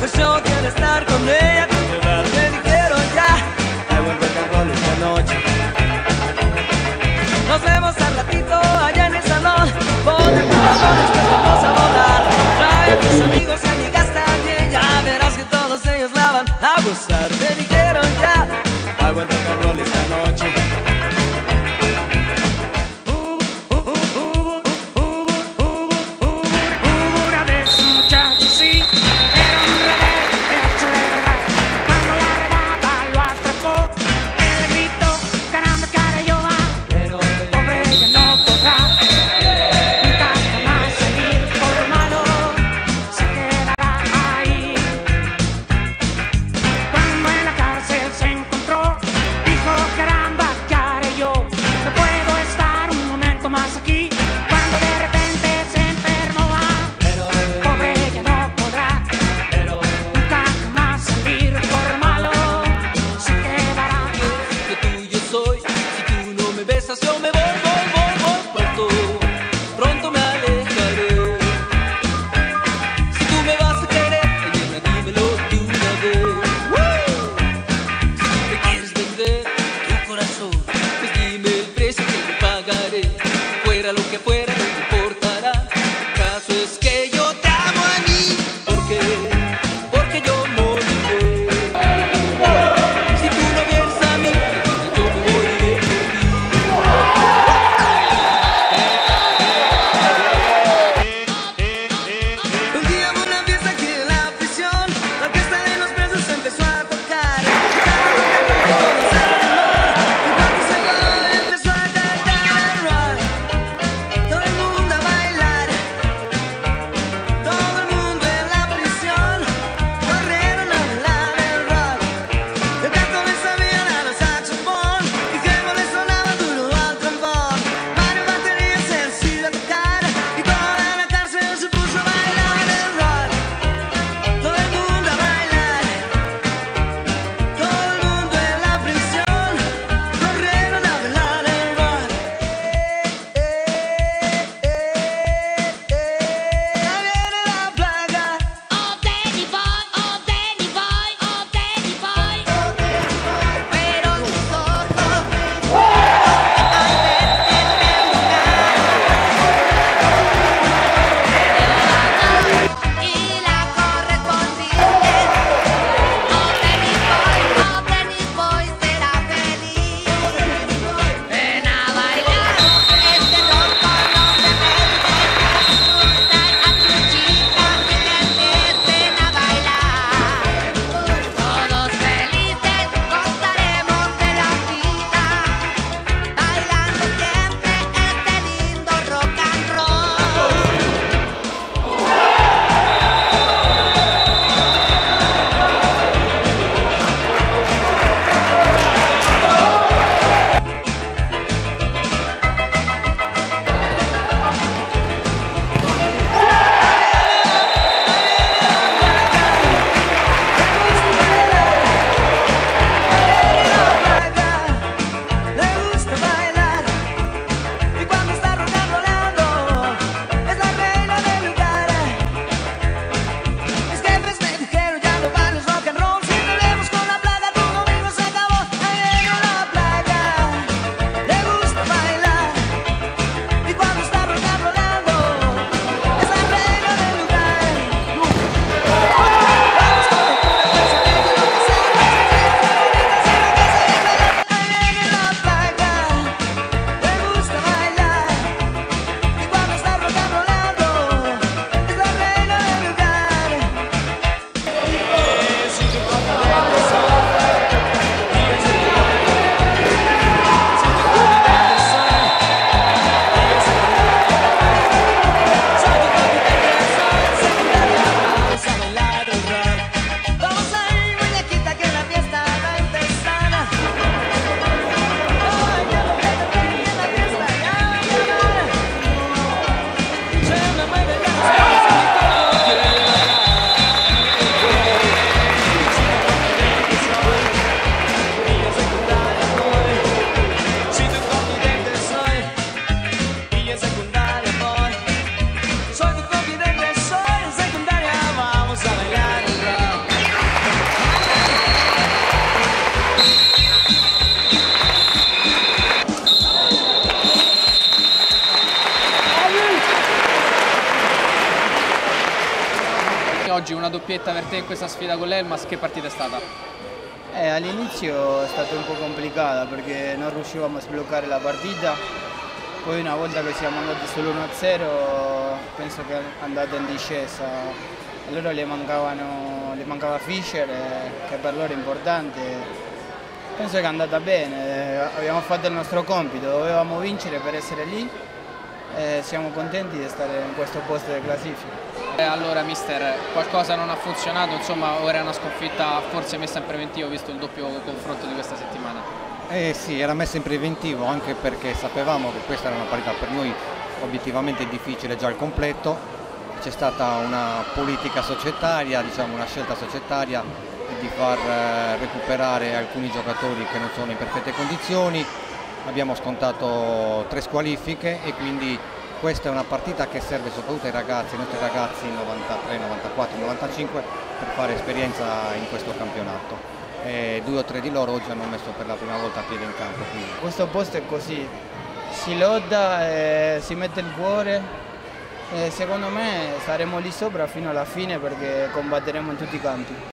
Pues yo quiero estar con ella, me dijeron ya, hay buen rock and roll esta noche. Nos vemos al ratito allá en el salón, ponte pantalones que vamos a volar. Trae a tus amigos y amigas también, ya verás que todos ellos la van a gozar. Me dijeron ya, hay buen rock and roll esta noche. Yo me voy pronto, pronto me alejaré. Si tú me vas a querer, nena, dímelo de una vez. Si tú me quieres vender tu corazón, pues dime el precio que te pagaré. Fuera lo que fuera, no me importará. El caso es que yo te amo a mí, porque yo moriré. Si tú no vienes a mí, yo me moriré. Todo doppietta per te in questa sfida con l'Elmas, che partita è stata? All'inizio è stata un po' complicata perché non riuscivamo a sbloccare la partita, poi una volta che siamo andati solo 1-0 penso che è andata in discesa, a loro le mancava Fischer che per loro è importante, penso che è andata bene, abbiamo fatto il nostro compito, dovevamo vincere per essere lì e siamo contenti di stare in questo posto di classifica. Allora mister, qualcosa non ha funzionato, insomma ora è una sconfitta forse messa in preventivo visto il doppio confronto di questa settimana? Sì, era messa in preventivo anche perché sapevamo che questa era una partita per noi obiettivamente difficile già al completo, c'è stata una politica societaria, diciamo una scelta societaria di far recuperare alcuni giocatori che non sono in perfette condizioni, abbiamo scontato 3 squalifiche e quindi questa è una partita che serve soprattutto ai ragazzi, ai nostri ragazzi 93, 94, 95 per fare esperienza in questo campionato. 2 o 3 di loro oggi hanno messo per la prima volta piede in campo. Quindi. Questo posto è così, si lotta, si mette il cuore e secondo me saremo lì sopra fino alla fine perché combatteremo in tutti i campi.